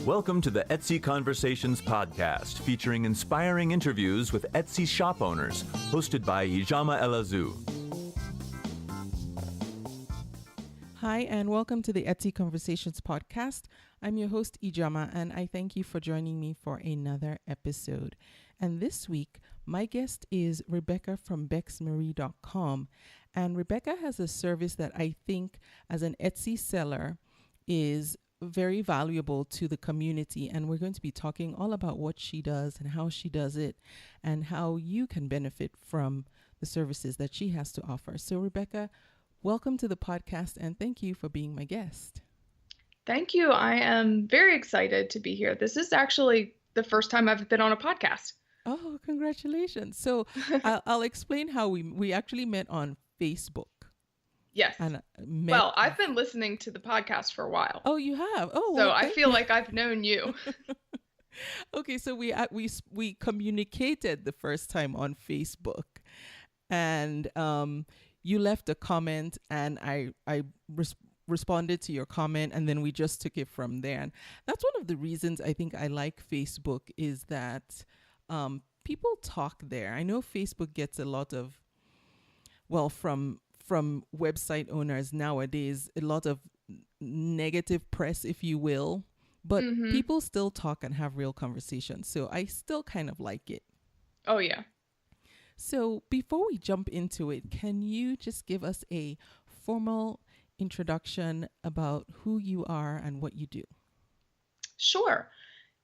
Welcome to the Etsy Conversations podcast, featuring inspiring interviews with Etsy shop owners, hosted by Ijama Elazu. Hi, and welcome to the Etsy Conversations podcast. I'm your host, Ijama, and I thank you for joining me for another episode. And this week, my guest is Rebecca from BexMarie.com. And Rebecca has a service that I think, as an Etsy seller, is very valuable to the community. And we're going to be talking all about what she does and how she does it and how you can benefit from the services that she has to offer. So, Rebecca, welcome to the podcast, and thank you for being my guest. Thank you. I am very excited to be here. This is actually the first time I've been on a podcast. Oh, congratulations. So I'll explain how we actually met on Facebook. Yes. And well, I've been listening to the podcast for a while. Oh, you have? Oh, so I feel like I've known you. Okay, so we communicated the first time on Facebook, and you left a comment, and I responded to your comment, and then we just took it from there. And that's one of the reasons I think I like Facebook, is that people talk there. I know Facebook gets a lot of, well, from website owners nowadays, a lot of negative press, if you will, but people still talk and have real conversations. So I still kind of like it. Oh, yeah. So before we jump into it, can you just give us a formal introduction about who you are and what you do? Sure.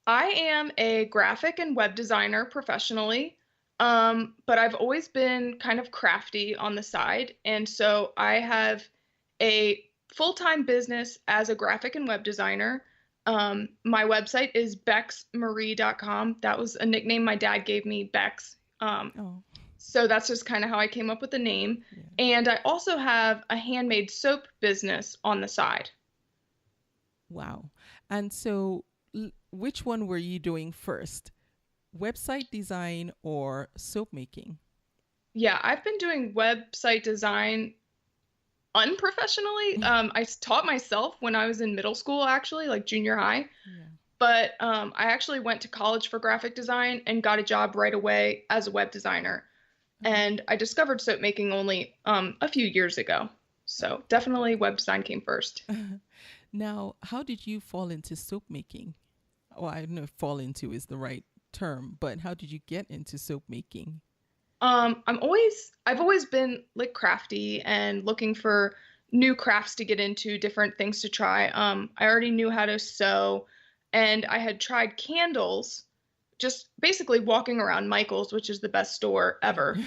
I am a graphic and web designer professionally, but I've always been kind of crafty on the side. And so I have a full-time business as a graphic and web designer. My website is BexMarie.com. That was a nickname my dad gave me, Bex. So that's just kind of how I came up with the name. Yeah. And I also have a handmade soap business on the side. Wow. And so which one were you doing first? Website design or soap making? Yeah, I've been doing website design unprofessionally. I taught myself when I was in middle school, actually, like junior high. Yeah. But I actually went to college for graphic design and got a job right away as a web designer. And I discovered soap making only a few years ago. So definitely web design came first. Now, how did you fall into soap making? Well, I don't know if fall into is the right term, but how did you get into soap making? I've always been like crafty and looking for new crafts to get into, different things to try. I already knew how to sew, and I had tried candles, just basically walking around Michael's, which is the best store ever.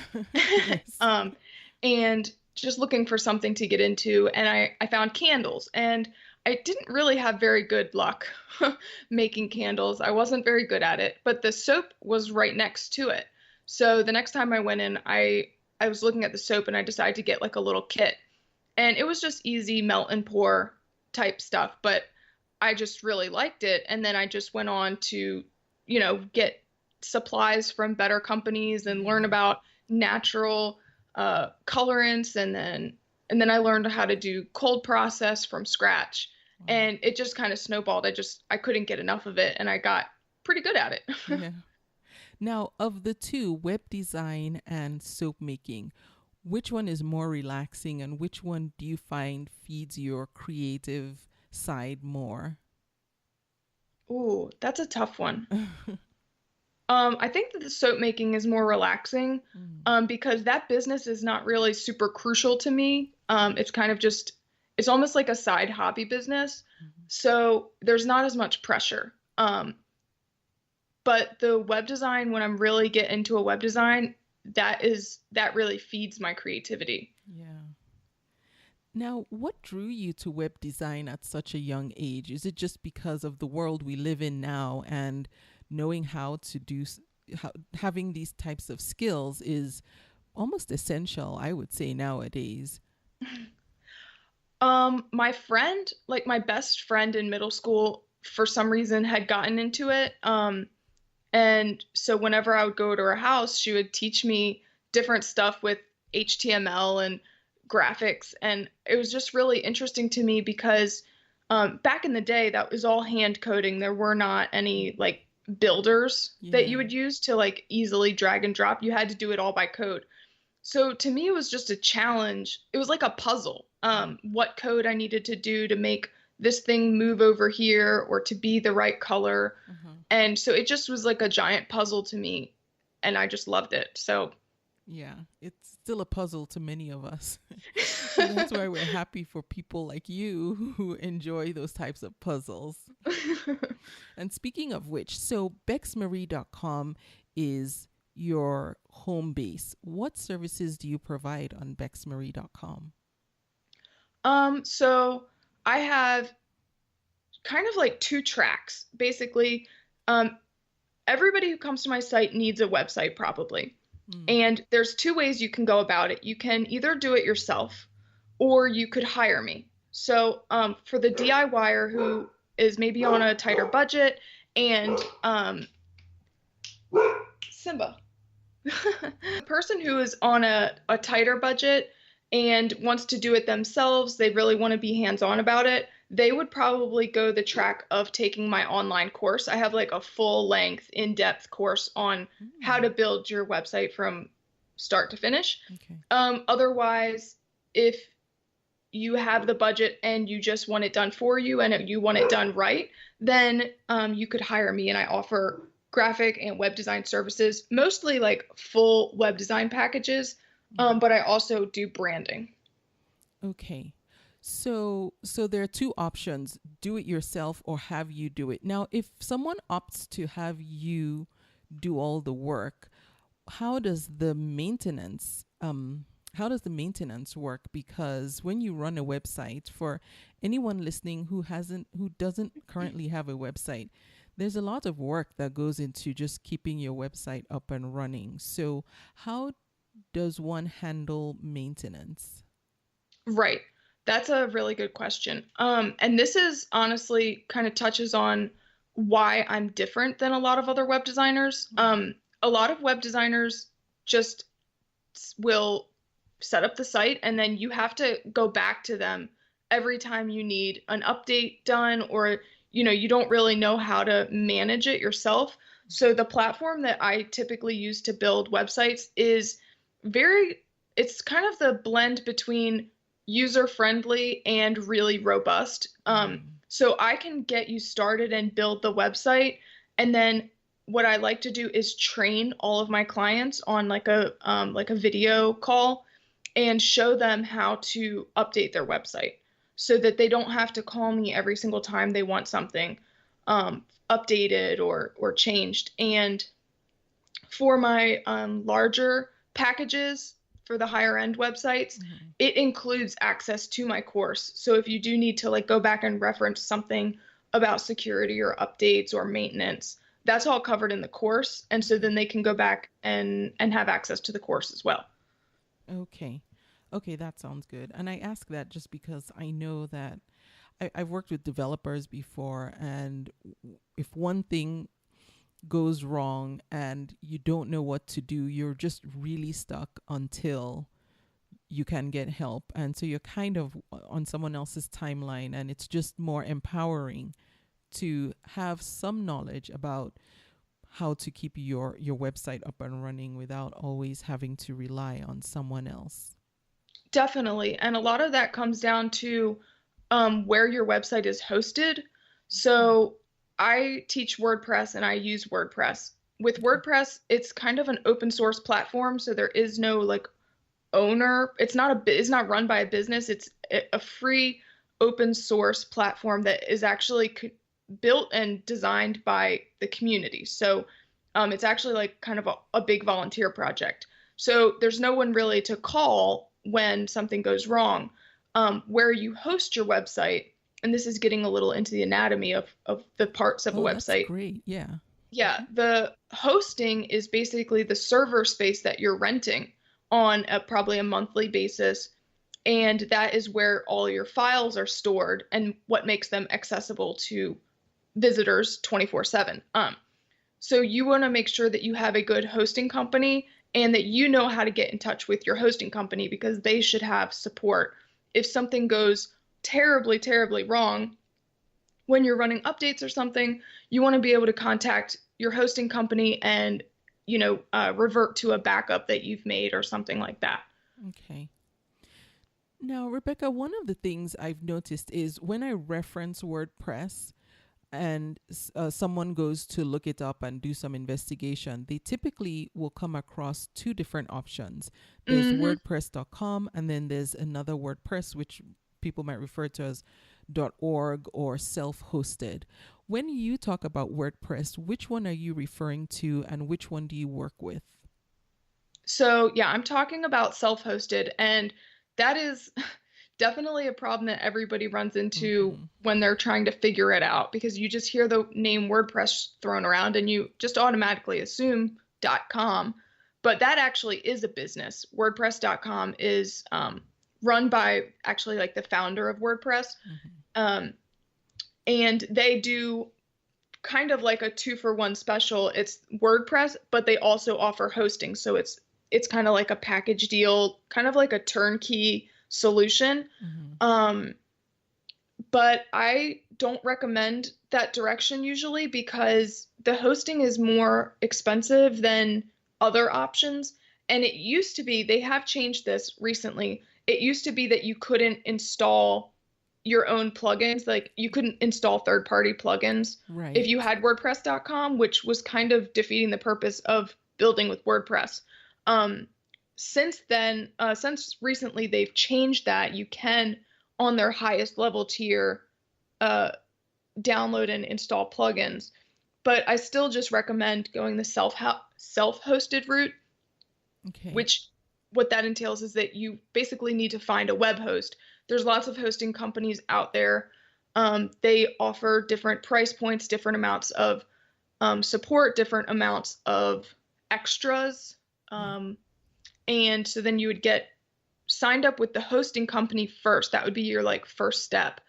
And just looking for something to get into. And I found candles, and I didn't really have very good luck making candles. I wasn't very good at it, but the soap was right next to it. So the next time I went in, I was looking at the soap, and I decided to get like a little kit, and it was just easy melt and pour type stuff, but I just really liked it. And then I just went on to, get supplies from better companies and learn about natural colorants. And then I learned how to do cold process from scratch. Wow. And it just kind of snowballed. I couldn't get enough of it, and I got pretty good at it. Yeah. Now, of the two, web design and soap making, which one is more relaxing, and which one do you find feeds your creative side more? Ooh, that's a tough one. I think that the soap making is more relaxing because that business is not really super crucial to me. It's kind of it's almost like a side hobby business. So there's not as much pressure. But the web design, when I'm really get into a web design, that really feeds my creativity. Yeah. Now, what drew you to web design at such a young age? Is it just because of the world we live in now, and knowing how to having these types of skills is almost essential, I would say, nowadays? My friend, like my best friend in middle school, for some reason had gotten into it. And so whenever I would go to her house, she would teach me different stuff with HTML and graphics. And it was just really interesting to me because Back in the day, that was all hand coding. There were not any like builders that you Yeah. would use to like easily drag and drop. You had to do it all by code. So to me, it was just a challenge. It was like a puzzle. What code I needed to do to make this thing move over here or to be the right color. Mhm. And so it just was like a giant puzzle to me, and I just loved it. So Yeah, it's still a puzzle to many of us. So that's why we're happy for people like you who enjoy those types of puzzles. And speaking of which, so bexmarie.com is your home base. What services do you provide on bexmarie.com? so I have kind of like two tracks. Basically, um, everybody who comes to my site needs a website probably. Mm. And there's two ways you can go about it. You can either do it yourself or you could hire me. So for the DIYer who is maybe on a tighter budget and Simba, the person who is on a tighter budget and wants to do it themselves, they really want to be hands-on about it, they would probably go the track of taking my online course. I have like a full-length, in-depth course on how to Mm. build your website from start to finish. Okay. Otherwise, if you have the budget and you just want it done for you and you want it done right, then you could hire me, and I offer graphic and web design services, mostly like full web design packages, but I also do branding. Okay. So there are two options: do it yourself or have you do it. Now, if someone opts to have you do all the work, how does the maintenance work? Because when you run a website, for anyone listening who doesn't currently have a website, there's a lot of work that goes into just keeping your website up and running. So how does one handle maintenance? Right. That's a really good question. And this is honestly kind of touches on why I'm different than a lot of other web designers. A lot of web designers just will set up the site and then you have to go back to them every time you need an update done or you don't really know how to manage it yourself. So the platform that I typically use to build websites is it's kind of the blend between user friendly and really robust. So I can get you started and build the website, and then what I like to do is train all of my clients on like a video call and show them how to update their website so that they don't have to call me every single time they want something updated or changed. And for my larger packages, for the higher end websites, it includes access to my course. So if you do need to like go back and reference something about security or updates or maintenance, that's all covered in the course. And so then they can go back and have access to the course as well. Okay. Okay, that sounds good. And I ask that just because I know that I've worked with developers before, and if one thing goes wrong and you don't know what to do, you're just really stuck until you can get help. And so you're kind of on someone else's timeline, and it's just more empowering to have some knowledge about how to keep your website up and running without always having to rely on someone else. Definitely. And a lot of that comes down to where your website is hosted. So I teach WordPress and I use WordPress. With WordPress, it's kind of an open source platform, so there is no like owner. It's not run by a business. It's a free open source platform that is actually built and designed by the community. So it's actually like kind of a big volunteer project. So there's no one really to call when something goes wrong. Where you host your website, and this is getting a little into the anatomy of the parts of a website. That's great. Yeah. Yeah, the hosting is basically the server space that you're renting on probably a monthly basis. And that is where all your files are stored and what makes them accessible to visitors 24/7. So you want to make sure that you have a good hosting company and that you know how to get in touch with your hosting company, because they should have support. If something goes terribly, terribly wrong, when you're running updates or something, you want to be able to contact your hosting company and, revert to a backup that you've made or something like that. Okay. Now, Rebecca, one of the things I've noticed is when I reference WordPress and someone goes to look it up and do some investigation, they typically will come across two different options. There's WordPress.com, and then there's another WordPress, which people might refer to as .org or self-hosted. When you talk about WordPress, which one are you referring to, and which one do you work with? So yeah, I'm talking about self-hosted, and that is definitely a problem that everybody runs into when they're trying to figure it out, because you just hear the name WordPress thrown around and you just automatically assume .com, but that actually is a business. WordPress.com is run by actually like the founder of WordPress, and they do kind of like a 2-for-1 special. It's WordPress, but they also offer hosting, so it's kind of like a package deal, kind of like a turnkey solution. But I don't recommend that direction usually, because the hosting is more expensive than other options. And it used to be, they have changed this recently. It used to be that you couldn't install your own plugins. Like you couldn't install third-party plugins if you had WordPress.com, which was kind of defeating the purpose of building with WordPress. Since then, since recently, they've changed that. You can, on their highest level tier, download and install plugins. But I still just recommend going the self-hosted route, which what that entails is that you basically need to find a web host. There's lots of hosting companies out there. They offer different price points, different amounts of support, different amounts of extras. And so then you would get signed up with the hosting company first. That would be your like first step.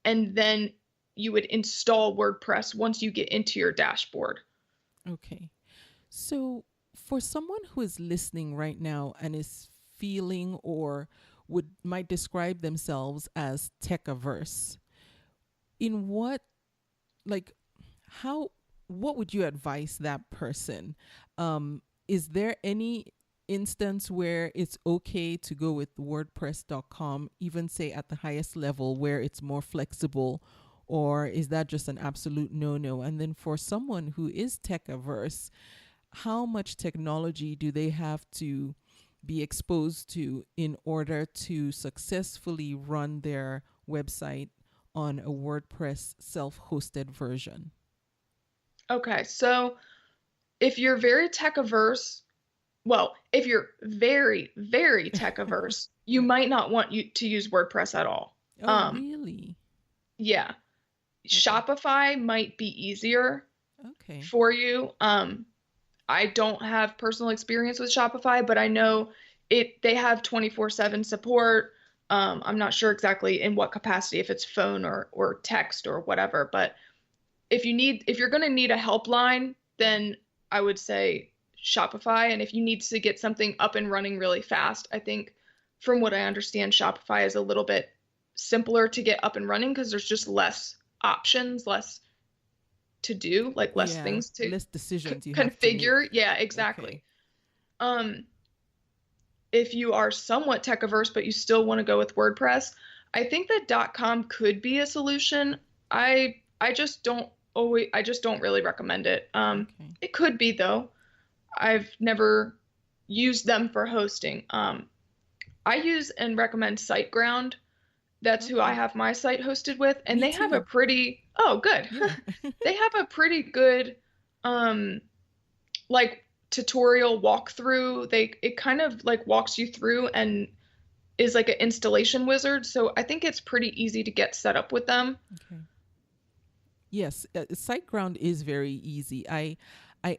And then you would install WordPress once you get into your dashboard. Okay. So for someone who is listening right now and is feeling or might describe themselves as tech averse, what would you advise that person? Is there any instance where it's okay to go with WordPress.com, even say at the highest level where it's more flexible, or is that just an absolute no-no? And then for someone who is tech averse, how much technology do they have to be exposed to in order to successfully run their website on a WordPress self-hosted version? Okay, so if you're very tech averse, if you're very, very tech averse, you might not want to use WordPress at all. Oh, really? Yeah. Okay. Shopify might be easier for you. I don't have personal experience with Shopify, but I know they have 24/7 support. I'm not sure exactly in what capacity, if it's phone or text or whatever, but if you're going to need a helpline, then I would say Shopify. And if you need to get something up and running really fast, I think from what I understand, Shopify is a little bit simpler to get up and running because there's just less options, less to do, like less things to less decisions you configure. Have to make. Yeah, exactly. Okay. If you are somewhat tech averse, but you still want to go with WordPress, I think that .com could be a solution. I just don't really recommend it. It could be though. I've never used them for hosting. I use and recommend SiteGround. That's who I have my site hosted with, and they have a pretty good. Yeah. They have a pretty good like tutorial walkthrough. It kind of like walks you through and is like an installation wizard. So I think it's pretty easy to get set up with them. Okay. Yes, SiteGround is very easy. I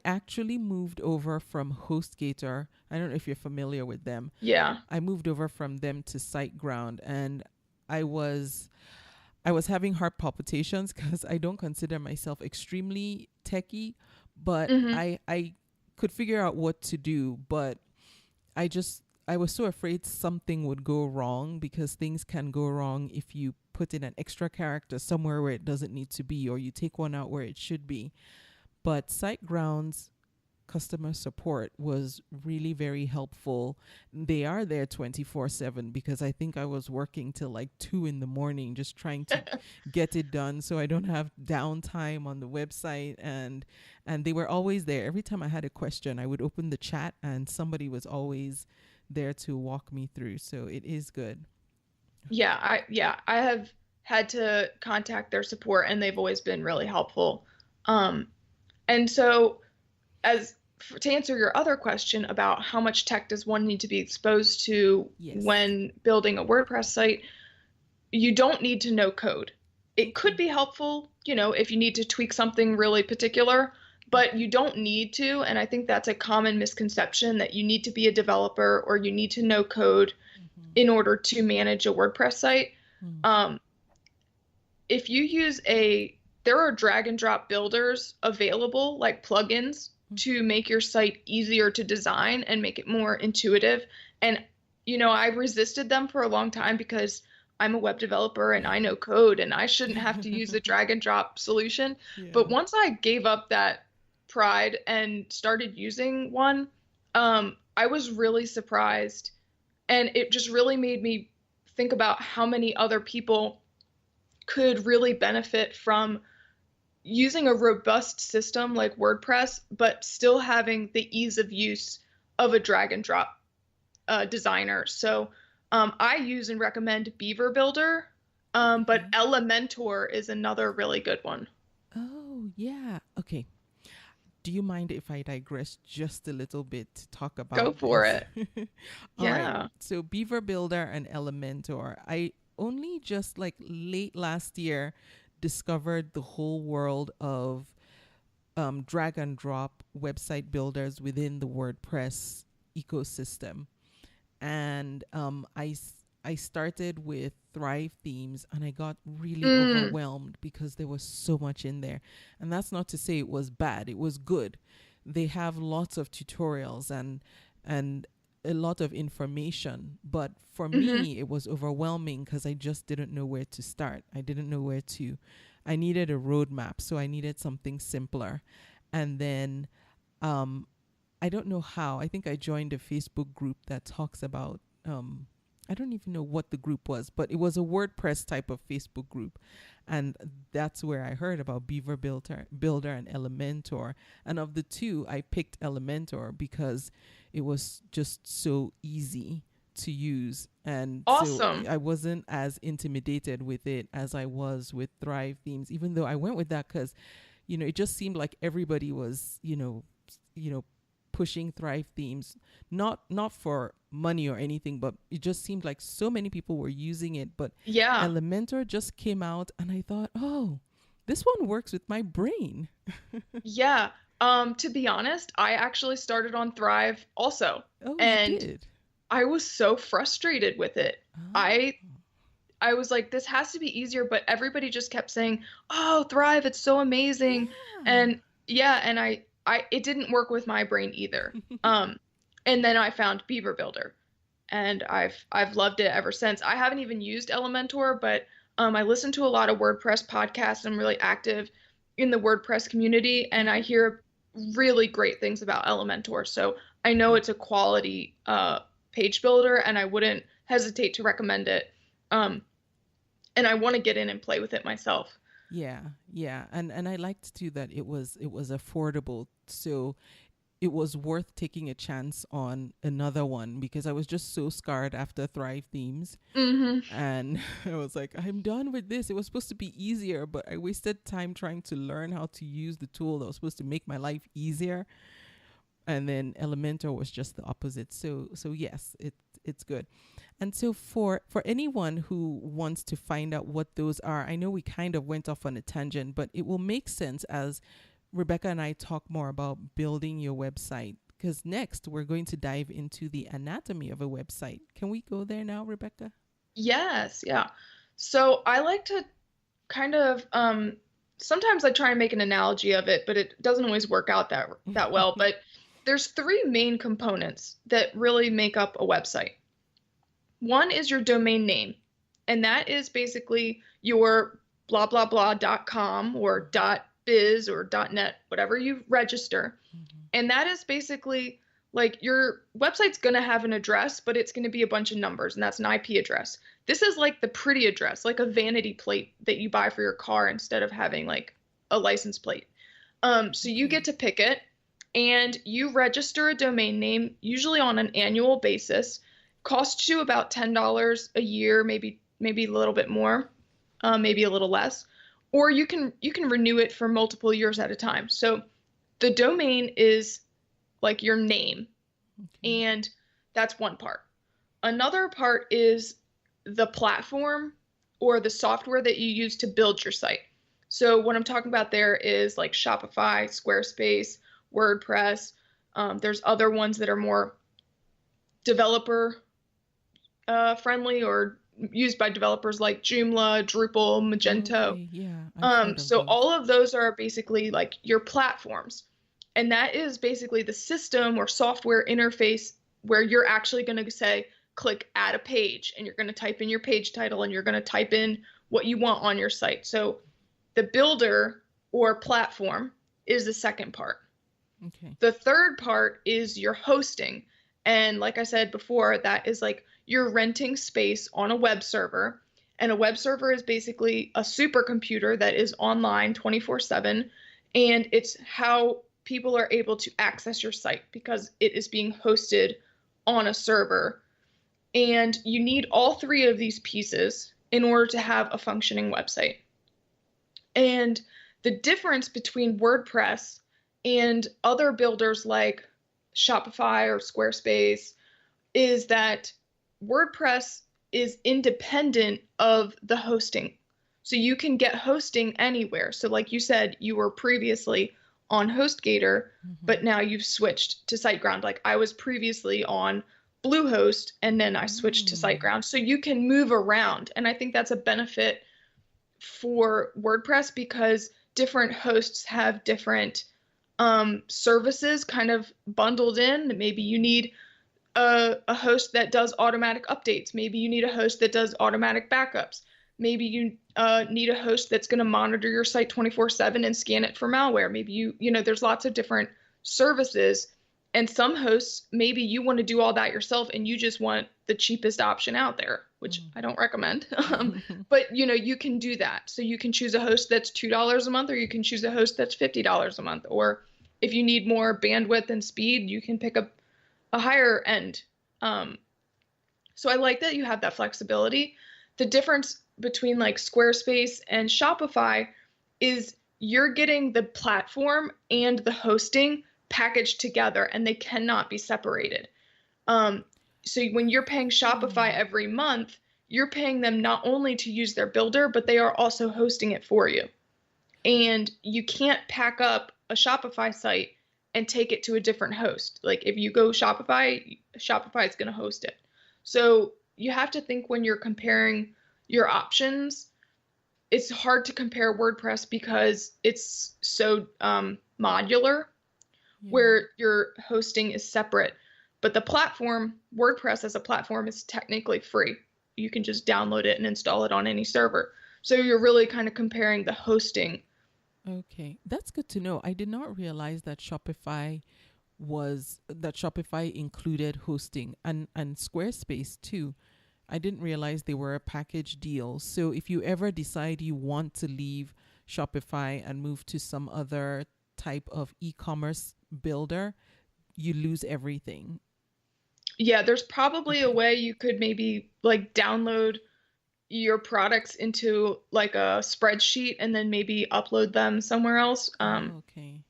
actually moved over from HostGator. I don't know if you're familiar with them. Yeah. I moved over from them to SiteGround, and I was having heart palpitations because I don't consider myself extremely techie, but I could figure out what to do, but I I was so afraid something would go wrong, because things can go wrong if you put in an extra character somewhere where it doesn't need to be, or you take one out where it should be. But SiteGround's customer support was really very helpful. They are there 24/7, because I think I was working till like 2 in the morning just trying to get it done, so I don't have downtime on the website. And they were always there. Every time I had a question, I would open the chat and somebody was always there to walk me through. So it is good. I have had to contact their support, and they've always been really helpful. And so, to answer your other question about how much tech does one need to be exposed to when building a WordPress site, you don't need to know code. It could be helpful, if you need to tweak something really particular, but you don't need to. And I think that's a common misconception, that you need to be a developer or you need to know code in order to manage a WordPress site. If you use there are drag and drop builders available, like plugins, to make your site easier to design and make it more intuitive. And, I resisted them for a long time because I'm a web developer and I know code and I shouldn't have to use a drag and drop solution. Yeah. But once I gave up that pride and started using one, I was really surprised. And it just really made me think about how many other people could really benefit from using a robust system like WordPress, but still having the ease of use of a drag and drop designer. So I use and recommend Beaver Builder, but Elementor is another really good one. Oh, yeah. Okay. Do you mind if I digress just a little bit to talk about Go for this? it. Yeah. Right. So Beaver Builder and Elementor, I only just like late last year discovered the whole world of drag and drop website builders within the WordPress ecosystem. And I started with Thrive themes, and I got really overwhelmed because there was so much in there. And that's not to say it was bad. It was good. They have lots of tutorials and a lot of information. But for me, it was overwhelming because I just didn't know where to start. I didn't know I needed a roadmap. So I needed something simpler. And then I don't know how. I think I joined a Facebook group that talks about, I don't even know what the group was, but it was a WordPress type of Facebook group. And that's where I heard about Beaver Builder and Elementor. And of the two, I picked Elementor because it was just so easy to use. And awesome. So I wasn't as intimidated with it as I was with Thrive themes, even though I went with that because, it just seemed like everybody was, pushing Thrive themes, not for money or anything, but it just seemed like so many people were using it. But Elementor just came out and I thought, oh, this one works with my brain. Yeah. To be honest, I actually started on Thrive also. Oh, and you did? I was so frustrated with it. Oh. I was like, this has to be easier, but everybody just kept saying, oh, Thrive, it's so amazing. Yeah. And it didn't work with my brain either. And then I found Beaver Builder, and I've loved it ever since. I haven't even used Elementor, but I listen to a lot of WordPress podcasts. I'm really active in the WordPress community, and I hear really great things about Elementor. So I know it's a quality page builder, and I wouldn't hesitate to recommend it. And I want to get in and play with it myself. Yeah. And I liked too that it was affordable. So it was worth taking a chance on another one because I was just so scarred after Thrive themes. And I was like, I'm done with this. It was supposed to be easier, but I wasted time trying to learn how to use the tool that was supposed to make my life easier. And then Elementor was just the opposite. So yes, it's good. And so for anyone who wants to find out what those are, I know we kind of went off on a tangent, but it will make sense as Rebecca and I talk more about building your website, because next we're going to dive into the anatomy of a website. Can we go there now, Rebecca? Yes. Yeah. So I like to kind of, sometimes I try and make an analogy of it, but it doesn't always work out that well. But There's three main components that really make up a website. One is your domain name, and that is basically your blah blah blah.com or .biz or .net, whatever you register. And that is basically like your website's going to have an address, but it's going to be a bunch of numbers, and that's an IP address. This is like the pretty address, like a vanity plate that you buy for your car instead of having like a license plate. So you get to pick it, and you register a domain name, usually on an annual basis. Costs you about $10 a year, maybe a little bit more, maybe a little less, or you can renew it for multiple years at a time. So the domain is like your name, and that's one part. Another part is the platform or the software that you use to build your site. So what I'm talking about there is like Shopify, Squarespace, WordPress. There's other ones that are more developer friendly or used by developers like Joomla, Drupal, Magento. Okay, yeah. So all of those are basically like your platforms. And that is basically the system or software interface where you're actually going to say, click add a page, and you're going to type in your page title, and you're going to type in what you want on your site. So the builder or platform is the second part. Okay. The third part is your hosting. And like I said before, that is like you're renting space on a web server. And a web server is basically a supercomputer that is online 24/7. And it's how people are able to access your site because it is being hosted on a server. And you need all three of these pieces in order to have a functioning website. And the difference between WordPress and other builders like Shopify or Squarespace is that WordPress is independent of the hosting. So you can get hosting anywhere. So like you said, you were previously on HostGator, but now you've switched to SiteGround. Like I was previously on Bluehost, and then I switched to SiteGround. So you can move around. And I think that's a benefit for WordPress because different hosts have different services kind of bundled in. Maybe you need a host that does automatic updates. Maybe you need a host that does automatic backups. Maybe you need a host that's going to monitor your site 24/7 and scan it for malware. Maybe you know, there's lots of different services. And some hosts, maybe you want to do all that yourself and you just want the cheapest option out there, which I don't recommend. But, you know, you can do that. So you can choose a host that's $2 a month, or you can choose a host that's $50 a month. Or if you need more bandwidth and speed, you can pick up a higher end. So I like that you have that flexibility. The difference between like Squarespace and Shopify is you're getting the platform and the hosting packaged together, and they cannot be separated. So when you're paying Shopify every month, you're paying them not only to use their builder, but they are also hosting it for you. And you can't pack up a Shopify site and take it to a different host. Like if you go Shopify, Shopify is going to host it. So you have to think when you're comparing your options. It's hard to compare WordPress because it's so modular, where your hosting is separate. But the platform, WordPress as a platform, is technically free. You can just download it and install it on any server. So you're really kind of comparing the hosting. Okay, that's good to know. I did not realize that Shopify included hosting and Squarespace too. I didn't realize they were a package deal. So if you ever decide you want to leave Shopify and move to some other type of e-commerce builder, you lose everything. Yeah, there's probably a way you could maybe like download your products into like a spreadsheet and then maybe upload them somewhere else. Okay.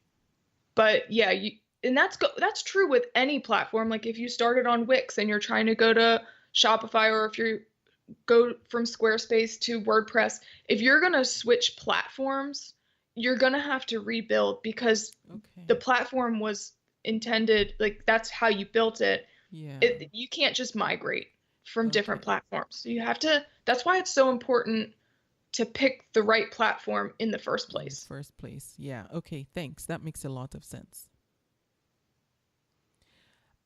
But yeah, and that's true with any platform. Like if you started on Wix and you're trying to go to Shopify, or if you go from Squarespace to WordPress, if you're going to switch platforms, you're going to have to rebuild because the platform was intended, like that's how you built it. Yeah. You can't just migrate from different platforms. So you have to, that's why it's so important to pick the right platform in the first place. Yeah. Okay. Thanks. That makes a lot of sense.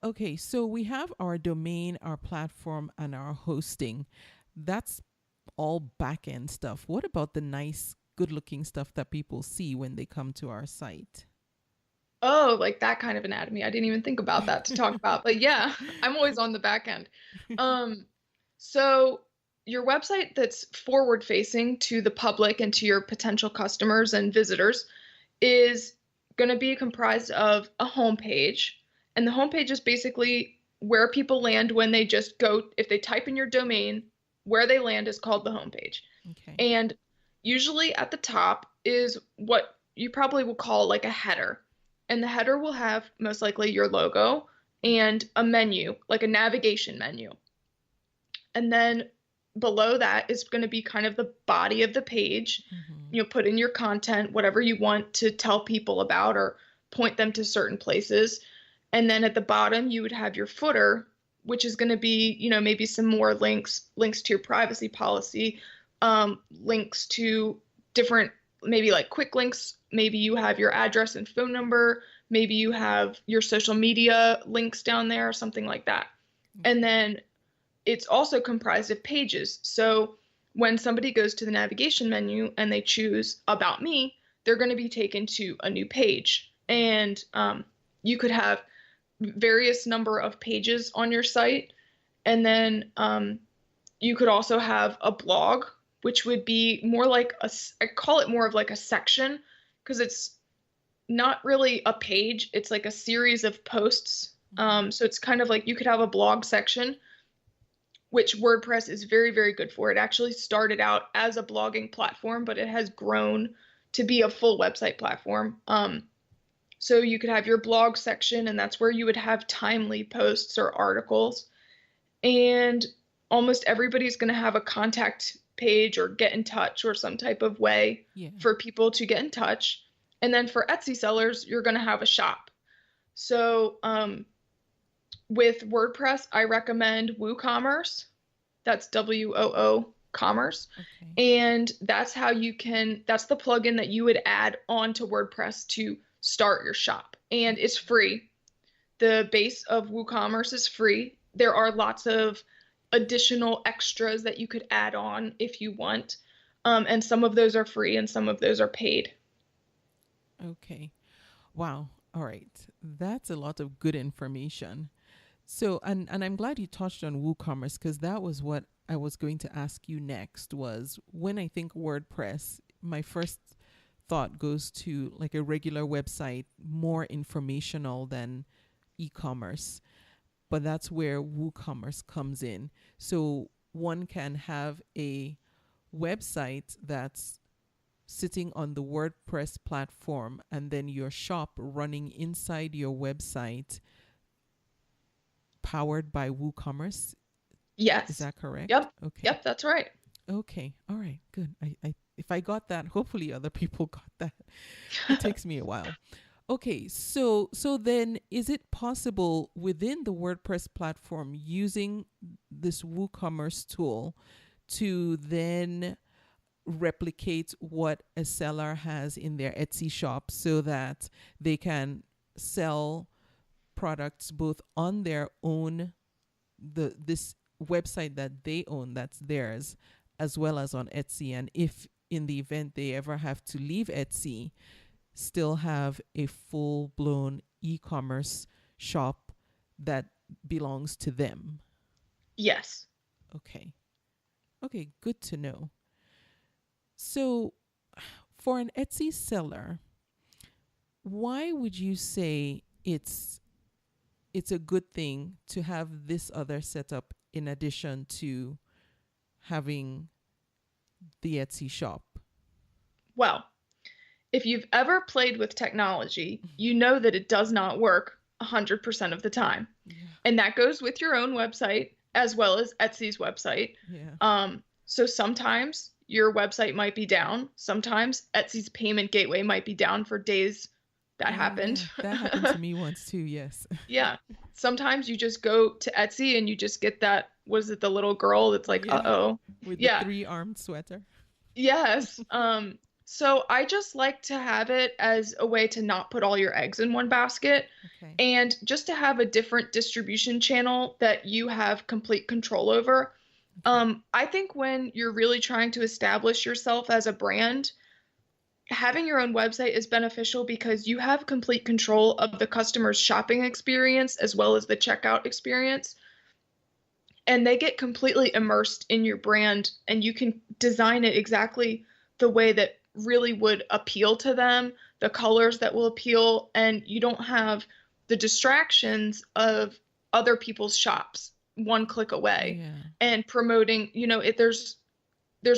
Okay, so we have our domain, our platform, and our hosting. That's all back end stuff. What about the nice, good looking stuff that people see when they come to our site? Oh, like that kind of anatomy. I didn't even think about that to talk about. But yeah, I'm always on the back end. Um, so your website that's forward facing to the public and to your potential customers and visitors is going to be comprised of a homepage. And the homepage is basically where people land when they just go, if they type in your domain, where they land is called the homepage. Okay. And usually at the top is what you probably will call like a header. And the header will have most likely your logo and a menu, like a navigation menu. And then below that is going to be kind of the body of the page. Mm-hmm. You know, put in your content, whatever you want to tell people about or point them to certain places. And then at the bottom, you would have your footer, which is going to be, you know, maybe some more links to your privacy policy, links to different, maybe like quick links. Maybe you have your address and phone number. Maybe you have your social media links down there, something like that. And then it's also comprised of pages. So when somebody goes to the navigation menu and they choose About Me, they're going to be taken to a new page. And you could have various number of pages on your site. And then you could also have a blog, which would be more like I call it more of like a section, because it's not really a page. It's like a series of posts. So it's kind of like you could have a blog section, which WordPress is very, very good for. It actually started out as a blogging platform, but it has grown to be a full website platform. So you could have your blog section, and that's where you would have timely posts or articles. And almost everybody's going to have a contact page or get in touch or some type of way for people to get in touch. And then for Etsy sellers, you're going to have a shop. So with WordPress, I recommend WooCommerce. That's WOO Commerce. Okay. And that's how that's the plugin that you would add onto WordPress to start your shop. And it's free. The base of WooCommerce is free. There are lots of additional extras that you could add on if you want. And some of those are free and some of those are paid. Okay. Wow. All right. That's a lot of good information. So, and I'm glad you touched on WooCommerce, because that was what I was going to ask you next. Was when I think WordPress, my first thought goes to like a regular website, more informational than e-commerce. But that's where WooCommerce comes in. So one can have a website that's sitting on the WordPress platform and then your shop running inside your website, powered by WooCommerce. Yes. Is that correct? Yep. Okay. Yep, that's right. Okay. All right. Good. I if I got that, hopefully other people got that. It takes me a while. Okay. So then is it possible within the WordPress platform using this WooCommerce tool to then replicate what a seller has in their Etsy shop so that they can sell products both on their own, this website that they own, that's theirs, as well as on Etsy? And if in the event they ever have to leave Etsy, still have a full-blown e-commerce shop that belongs to them? Yes. Okay, good to know. So for an Etsy seller, why would you say it's a good thing to have this other setup in addition to having the Etsy shop? Well, if you've ever played with technology, you know that it does not work 100% of the time. Yeah. And that goes with your own website as well as Etsy's website. Yeah. So sometimes your website might be down. Sometimes Etsy's payment gateway might be down for days. That happened. Yeah, that happened to me once too, yes. Yeah. Sometimes you just go to Etsy and you just get that, was it the little girl that's like, uh-oh. With the 3-armed sweater. Yes. So I just like to have it as a way to not put all your eggs in one basket Okay. and just to have a different distribution channel that you have complete control over. Okay. I think when you're really trying to establish yourself as a brand, having your own website is beneficial because you have complete control of the customer's shopping experience as well as the checkout experience. And they get completely immersed in your brand, and you can design it exactly the way that really would appeal to them, the colors that will appeal, and you don't have the distractions of other people's shops one click away Yeah. and promoting, there's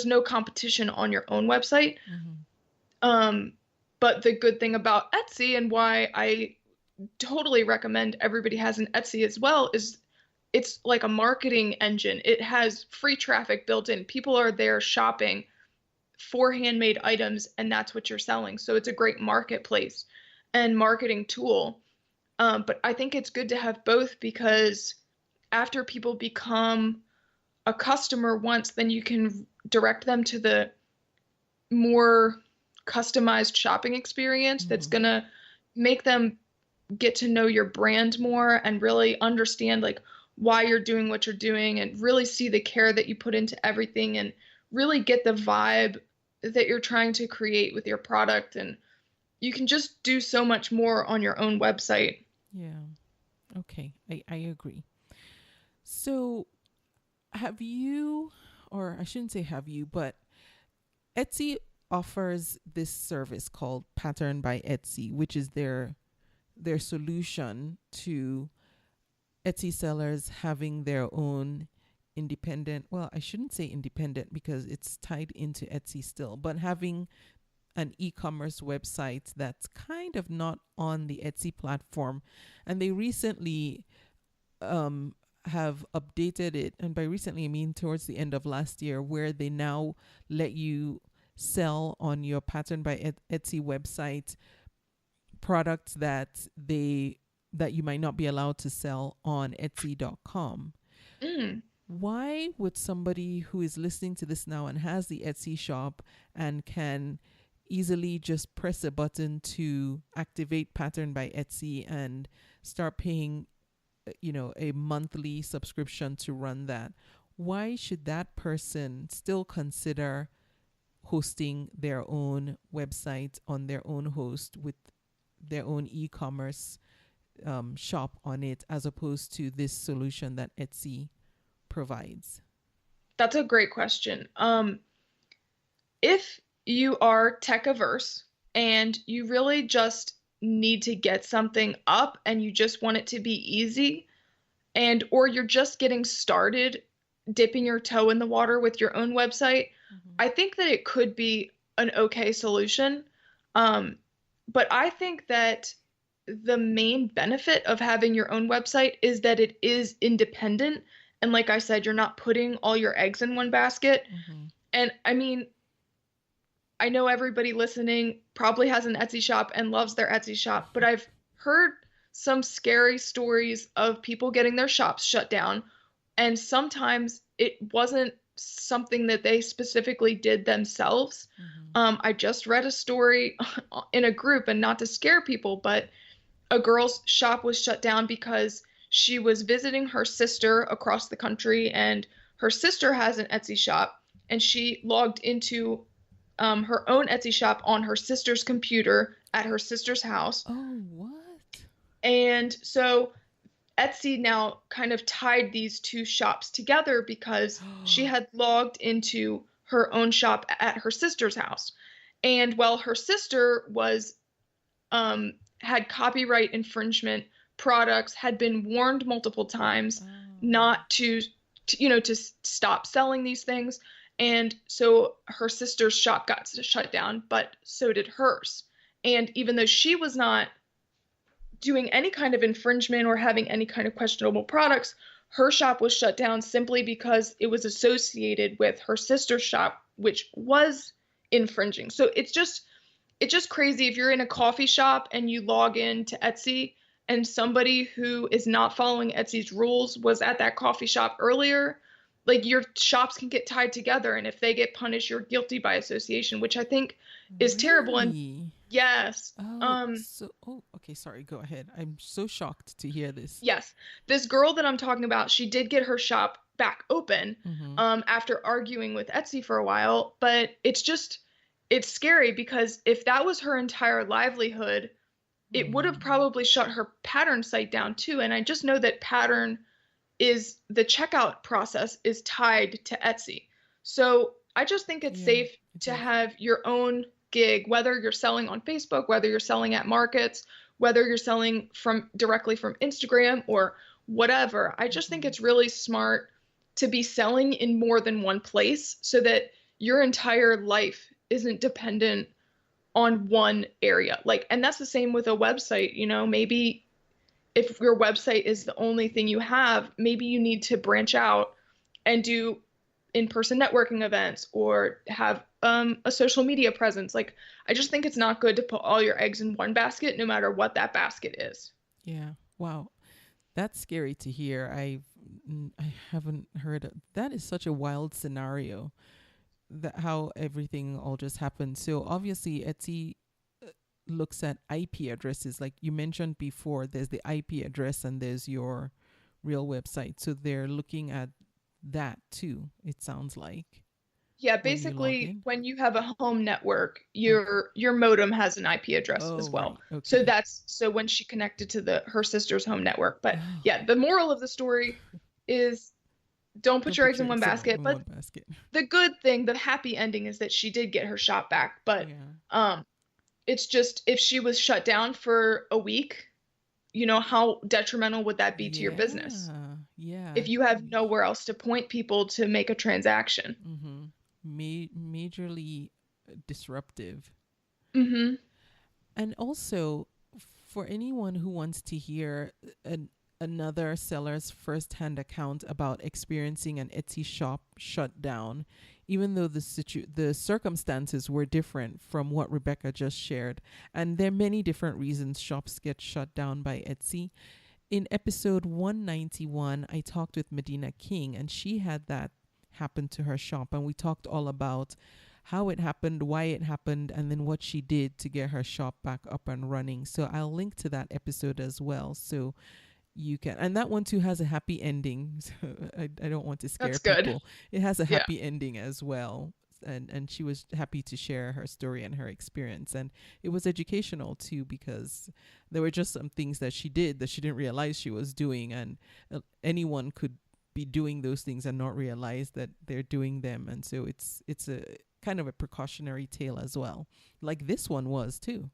no competition on your own website. Mm-hmm. um, but the good thing about Etsy and why I totally recommend everybody has an Etsy as well is it's like a marketing engine. It has free traffic built in. People are there shopping for handmade items, and that's what you're selling. So it's a great marketplace and marketing tool. But I think it's good to have both because after people become a customer once, then you can direct them to the more customized shopping experience that's Mm-hmm. going to make them get to know your brand more and really understand like why you're doing what you're doing and really see the care that you put into everything and really get the vibe that you're trying to create with your product. And you can just do so much more on your own website. Yeah. Okay. I agree. So have you, or I shouldn't say have you, but Etsy offers this service called Pattern by Etsy, which is their solution to Etsy sellers having their own independent, well, I shouldn't say independent because it's tied into Etsy still, but having an e-commerce website that's kind of not on the Etsy platform. And they recently have updated it, and by recently I mean towards the end of last year, where they now let you sell on your Pattern by Etsy website products that you might not be allowed to sell on Etsy.com. Mm. Why would somebody who is listening to this now and has the Etsy shop and can easily just press a button to activate Pattern by Etsy and start paying, a monthly subscription to run that, why should that person still consider hosting their own website on their own host with their own e-commerce shop on it, as opposed to this solution that Etsy provides? That's a great question. If you are tech averse and you really just need to get something up and you just want it to be easy, and or you're just getting started dipping your toe in the water with your own website, Mm-hmm. I think that it could be an okay solution. But I think that the main benefit of having your own website is that it is independent. And like I said, you're not putting all your eggs in one basket. Mm-hmm. And I mean, I know everybody listening probably has an Etsy shop and loves their Etsy shop, but I've heard some scary stories of people getting their shops shut down. And sometimes it wasn't something that they specifically did themselves. Mm-hmm. I just read a story in a group, and not to scare people, but a girl's shop was shut down because she was visiting her sister across the country, and her sister has an Etsy shop, and she logged into her own Etsy shop on her sister's computer at her sister's house. Oh, what? And so Etsy now kind of tied these two shops together because she had logged into her own shop at her sister's house. And while her sister was had copyright infringement products, had been warned multiple times Oh. not to stop selling these things. And so her sister's shop got shut down, but so did hers. And even though she was not doing any kind of infringement or having any kind of questionable products, her shop was shut down simply because it was associated with her sister's shop, which was infringing. So it's just crazy if you're in a coffee shop and you log in to Etsy and somebody who is not following Etsy's rules was at that coffee shop earlier. like your shops can get tied together, and if they get punished, you're guilty by association, which I think is terrible. And Really? yes, Okay, sorry, go ahead. I'm so shocked to hear this. yes, this girl that I'm talking about, she did get her shop back open after arguing with Etsy for a while, but it's scary because if that was her entire livelihood, it would have probably shut her Pattern site down too. And I just know that Pattern is the checkout process is tied to Etsy. So I just think it's safe to have your own gig, whether you're selling on Facebook, whether you're selling at markets, whether you're selling directly from Instagram or whatever. I just think it's really smart to be selling in more than one place so that your entire life isn't dependent on one area. Like, and that's the same with a website, maybe if your website is the only thing you have, maybe you need to branch out and do in-person networking events or have a social media presence. Like, I just think it's not good to put all your eggs in one basket, no matter what that basket is. Yeah. Wow. That's scary to hear. I haven't heard of, that is such a wild scenario, that how everything all just happened. So obviously Etsy looks at IP addresses, like you mentioned before. There's the IP address and there's your real website. So they're looking at that too, it sounds like. Yeah, basically when you have a home network, your modem has an IP address as well. Right. Okay. So when she connected to her sister's home network. But yeah, the moral of the story is don't put your eggs in one basket. But the good thing, the happy ending, is that she did get her shop back. But it's just, if she was shut down for a week, how detrimental would that be to your business? Yeah. If you have nowhere else to point people to make a transaction. Mm-hmm. Majorly disruptive. Mm-hmm. And also, for anyone who wants to hear another seller's first-hand account about experiencing an Etsy shop shut down, even though the circumstances were different from what Rebecca just shared, and there are many different reasons shops get shut down by Etsy. In episode 191, I talked with Medina King, and she had that happen to her shop, and we talked all about how it happened, why it happened, and then what she did to get her shop back up and running. So I'll link to that episode as well, so you can, and that one too has a happy ending. So I don't want to scare people. It has a happy ending as well. And she was happy to share her story and her experience. And it was educational too, because there were just some things that she did that she didn't realize she was doing. And anyone could be doing those things and not realize that they're doing them. And so it's a kind of a precautionary tale as well, like this one was too.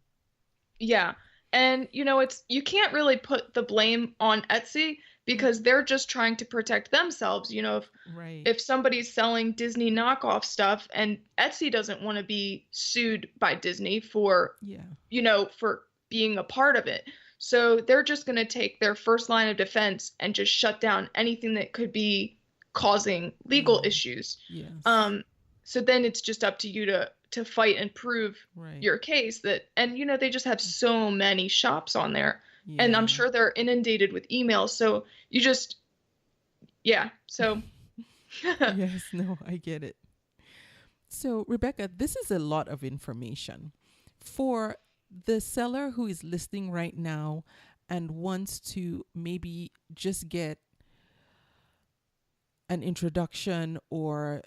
Yeah. And, you can't really put the blame on Etsy because they're just trying to protect themselves. If somebody's selling Disney knockoff stuff and Etsy doesn't want to be sued by Disney for being a part of it. So they're just going to take their first line of defense and just shut down anything that could be causing legal issues. Yes. So then it's just up to you to fight and prove your case and they just have so many shops on there, and I'm sure they're inundated with emails. So you just, so. Yes, no, I get it. So Rebecca, this is a lot of information for the seller who is listening right now and wants to maybe just get an introduction or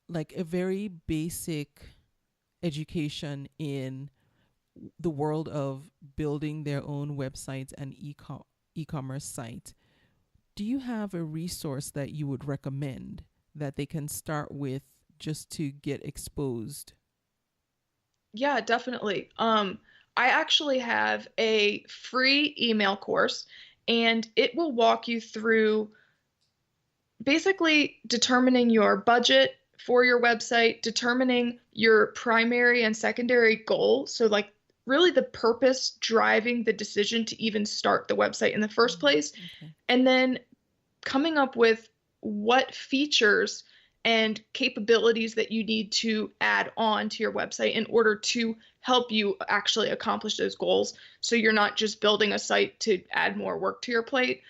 like a very basic education in the world of building their own websites and e-commerce site. Do you have a resource that you would recommend that they can start with just to get exposed? Yeah, definitely. I actually have a free email course, and it will walk you through basically determining your budget for your website, determining your primary and secondary goal. So like really the purpose driving the decision to even start the website in the first place. Okay. And then coming up with what features and capabilities that you need to add on to your website in order to help you actually accomplish those goals. So you're not just building a site to add more work to your plate.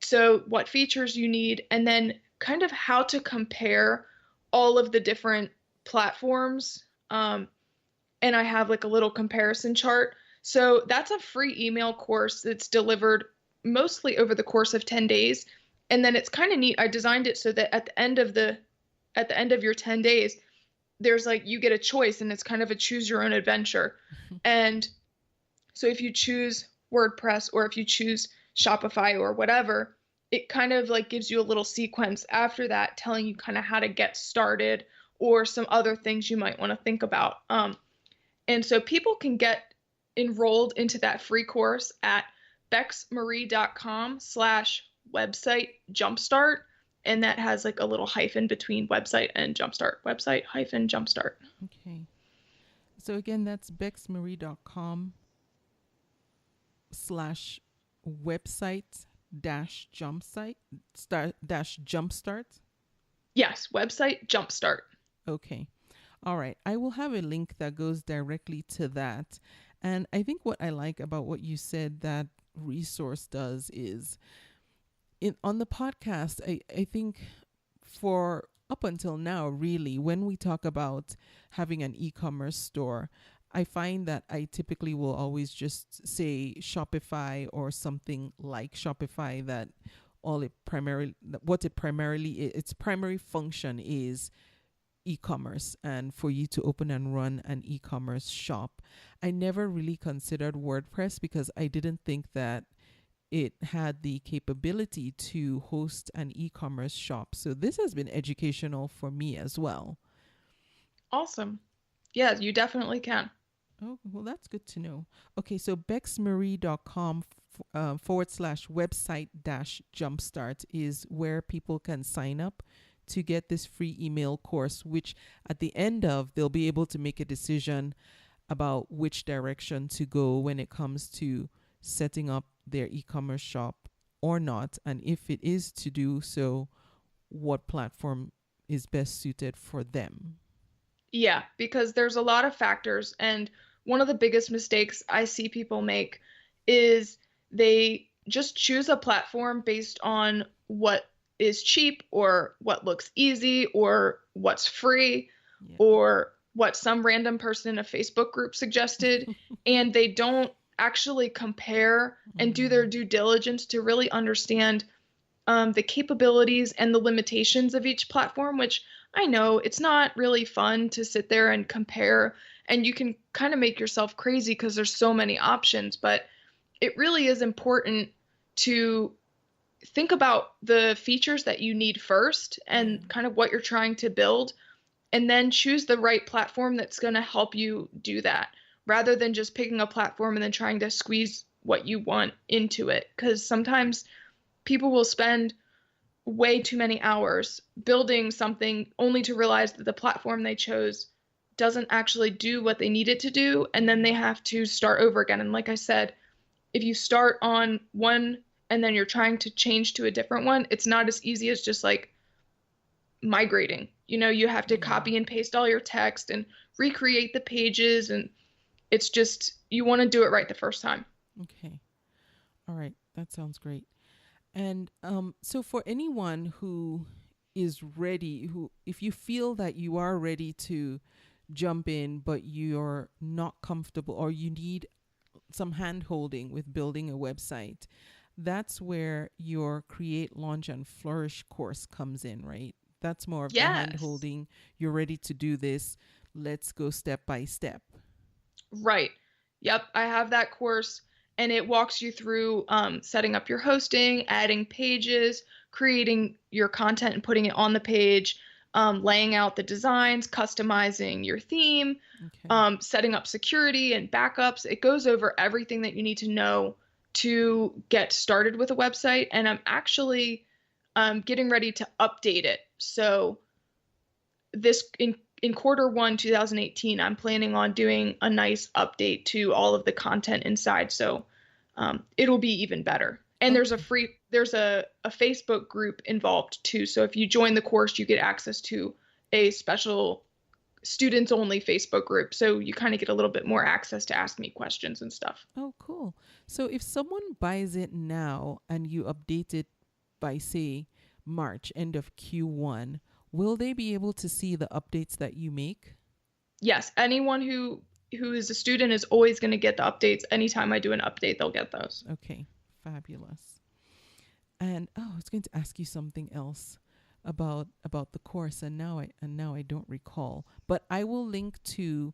So what features you need, and then kind of how to compare all of the different platforms. And I have like a little comparison chart. So that's a free email course that's delivered mostly over the course of 10 days. And then it's kind of neat. I designed it so that at the end of your 10 days, there's like you get a choice, and it's kind of a choose your own adventure. And so if you choose WordPress or if you choose Shopify or whatever, it kind of like gives you a little sequence after that telling you kind of how to get started or some other things you might want to think about. And so people can get enrolled into that free course at bexmarie.com/website jumpstart. And that has like a little hyphen between website and jumpstart. Website hyphen jumpstart. Okay. So again, that's bexmarie.com/website jumpstart. Yes, website jumpstart. Okay. All right. I will have a link that goes directly to that. And I think what I like about what you said that resource does is on the podcast, I think for up until now, really, when we talk about having an e-commerce store, I find that I typically will always just say Shopify or something like Shopify, that its primary function is e-commerce, and for you to open and run an e-commerce shop. I never really considered WordPress because I didn't think that it had the capability to host an e-commerce shop. So this has been educational for me as well. Awesome. Yeah, you definitely can. Oh, well, that's good to know. Okay, so bexmarie.com /website jumpstart is where people can sign up to get this free email course, which at the end of, they'll be able to make a decision about which direction to go when it comes to setting up their e-commerce shop or not. And if it is to do so, what platform is best suited for them. Yeah, because there's a lot of factors. And one of the biggest mistakes I see people make is they just choose a platform based on what is cheap or what looks easy or what's free or what some random person in a Facebook group suggested. And they don't actually compare and do their due diligence to really understand the capabilities and the limitations of each platform, which I know it's not really fun to sit there and compare, and you can kind of make yourself crazy because there's so many options, but it really is important to think about the features that you need first and kind of what you're trying to build, and then choose the right platform that's going to help you do that, rather than just picking a platform and then trying to squeeze what you want into it. Because sometimes people will spend way too many hours building something only to realize that the platform they chose doesn't actually do what they need it to do, and then they have to start over again. And like I said, if you start on one and then you're trying to change to a different one, it's not as easy as just like migrating. You know, you have to copy and paste all your text and recreate the pages, and it's just, you want to do it right the first time. Okay. All right. That sounds great. And so for anyone who is ready, if you feel that you are ready to jump in, but you're not comfortable or you need some hand holding with building a website, that's where your Create, Launch, and Flourish course comes in, right? That's more of the hand holding. You're ready to do this. Let's go step by step. Right. Yep. I have that course, and it walks you through setting up your hosting, adding pages, creating your content and putting it on the page, laying out the designs, customizing your theme, setting up security and backups. It goes over everything that you need to know to get started with a website. And I'm actually getting ready to update it. So this in Q1 2018, I'm planning on doing a nice update to all of the content inside. So it'll be even better. And there's a Facebook group involved too. So if you join the course, you get access to a special students only Facebook group. So you kind of get a little bit more access to ask me questions and stuff. Oh, cool. So if someone buys it now and you update it by, say, March, end of Q1, will they be able to see the updates that you make? Yes, anyone who is a student is always going to get the updates. Anytime I do an update, they'll get those. Okay, fabulous. And I was going to ask you something else about the course, and now I don't recall. But I will link to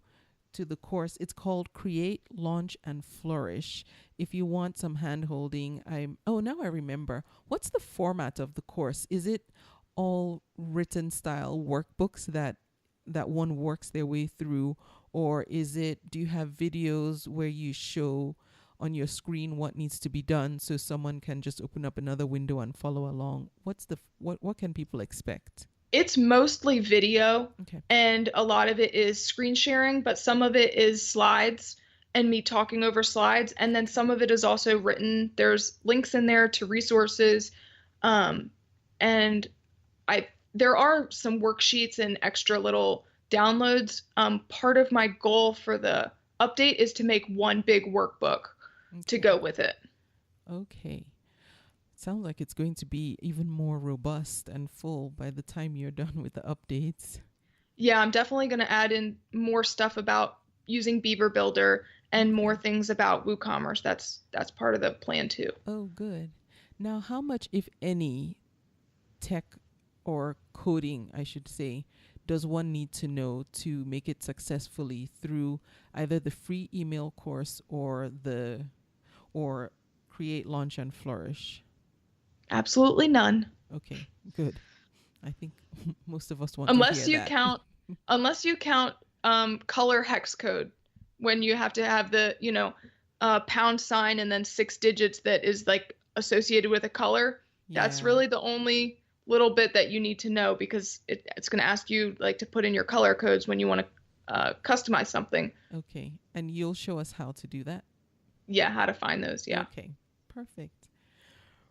the course. It's called Create, Launch, and Flourish. If you want some hand holding, now I remember. What's the format of the course? Is it all written style workbooks that one works their way through, or do you have videos where you show on your screen what needs to be done so someone can just open up another window and follow along? What can people expect? It's mostly video, Okay. and a lot of it is screen sharing, but some of it is slides and me talking over slides, and then some of it is also written. There's links in there to resources, and there are some worksheets and extra little downloads. Part of my goal for the update is to make one big workbook to go with it. Okay. Sounds like it's going to be even more robust and full by the time you're done with the updates. Yeah, I'm definitely going to add in more stuff about using Beaver Builder and more things about WooCommerce. That's part of the plan too. Oh, good. Now, how much, if any, tech or coding, I should say, does one need to know to make it successfully through either the free email course or Create, Launch, and Flourish? Absolutely none. Okay, good. I think most of us want unless to you hear that. unless you count color hex code, when you have to have the pound sign and then 6 digits that is like associated with a color. That's really the only little bit that you need to know, because it's going to ask you like to put in your color codes when you want to customize something. Okay, and you'll show us how to do that? Yeah, how to find those. Yeah. Okay, perfect.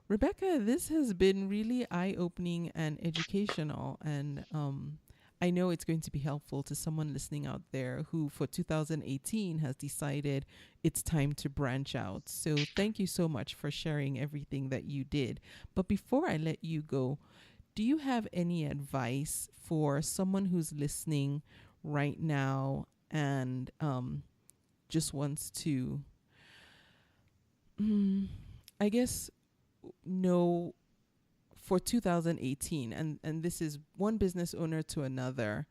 Rebecca, this has been really eye-opening and educational, and I know it's going to be helpful to someone listening out there who for 2018 has decided it's time to branch out. So thank you so much for sharing everything that you did. But before I let you go, do you have any advice for someone who's listening right now and just wants to, I guess, know for 2018, and this is one business owner to another,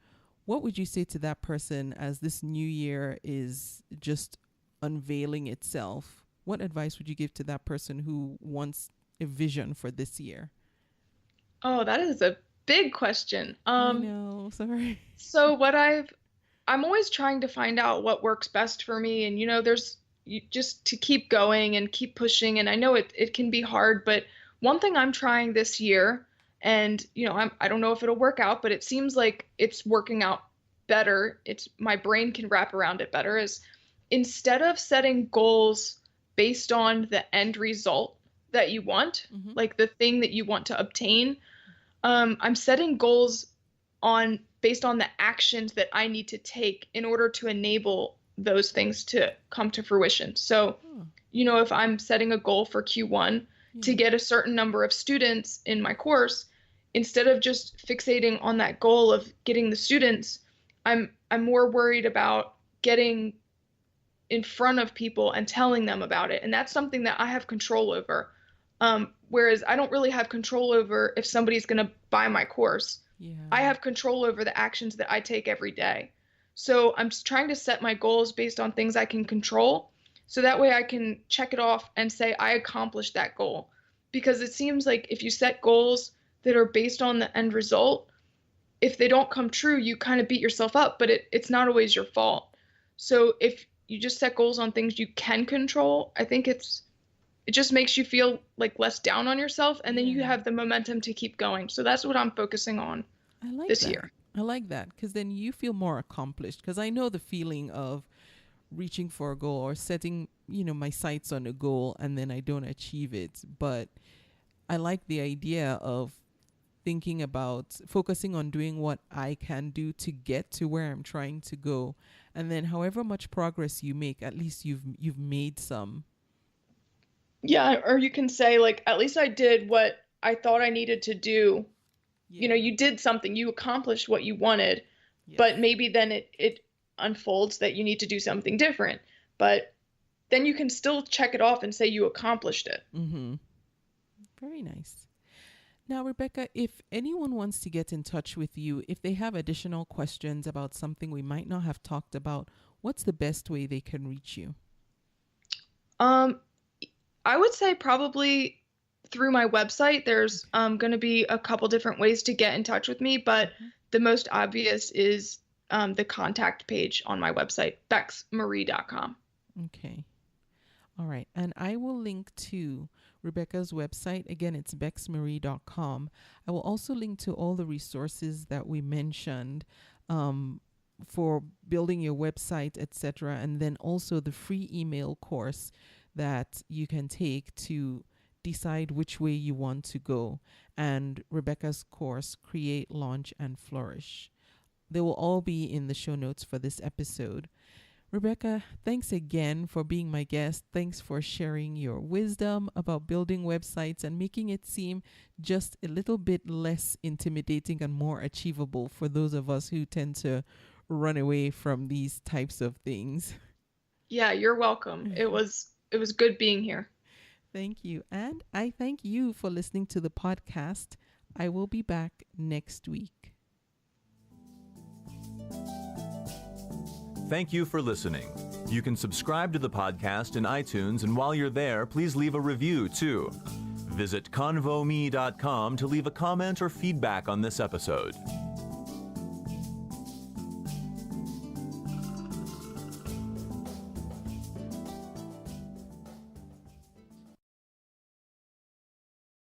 what would you say to that person as this new year is just unveiling itself? What advice would you give to that person who wants a vision for this year? Oh, that is a big question. I know, sorry. So I'm always trying to find out what works best for me, and just to keep going and keep pushing. And I know it can be hard, but one thing I'm trying this year, and I don't know if it'll work out, but it seems like it's working out better. My brain can wrap around it better, is instead of setting goals based on the end result that you want, like the thing that you want to obtain, I'm setting goals based on the actions that I need to take in order to enable those things to come to fruition. So, if I'm setting a goal for Q1 to get a certain number of students in my course, instead of just fixating on that goal of getting the students, I'm more worried about getting in front of people and telling them about it. And that's something that I have control over. Whereas I don't really have control over if somebody's going to buy my course. Yeah. I have control over the actions that I take every day. So I'm just trying to set my goals based on things I can control. So that way I can check it off and say I accomplished that goal. Because it seems like if you set goals that are based on the end result, if they don't come true, you kind of beat yourself up, but it's not always your fault. So if you just set goals on things you can control, I think it just makes you feel like less down on yourself, and then you have the momentum to keep going. So that's what I'm focusing on this year. I like that, because then you feel more accomplished, because I know the feeling of reaching for a goal or setting, my sights on a goal and then I don't achieve it. But I like the idea of thinking about focusing on doing what I can do to get to where I'm trying to go. And then however much progress you make, at least you've made some. Yeah, or you can say like, at least I did what I thought I needed to do. Yeah. You know, you did something, you accomplished what you wanted, Yes. but maybe then it unfolds that you need to do something different. But then you can still check it off and say you accomplished it. Mm-hmm. Very nice. Now, Rebecca, if anyone wants to get in touch with you, if they have additional questions about something we might not have talked about, what's the best way they can reach you? I would say probably through my website. There's going to be a couple different ways to get in touch with me, but the most obvious is the contact page on my website, bexmarie.com. Okay. All right. And I will link to Rebecca's website. Again, it's bexmarie.com. I will also link to all the resources that we mentioned for building your website, etc. And then also the free email course that you can take to decide which way you want to go. And Rebecca's course, Create, Launch, and Flourish. They will all be in the show notes for this episode. Rebecca, thanks again for being my guest. Thanks for sharing your wisdom about building websites and making it seem just a little bit less intimidating and more achievable for those of us who tend to run away from these types of things. Yeah, you're welcome. It was good being here. Thank you. And I thank you for listening to the podcast. I will be back next week. Thank you for listening. You can subscribe to the podcast in iTunes, and while you're there, please leave a review too. Visit convome.com to leave a comment or feedback on this episode.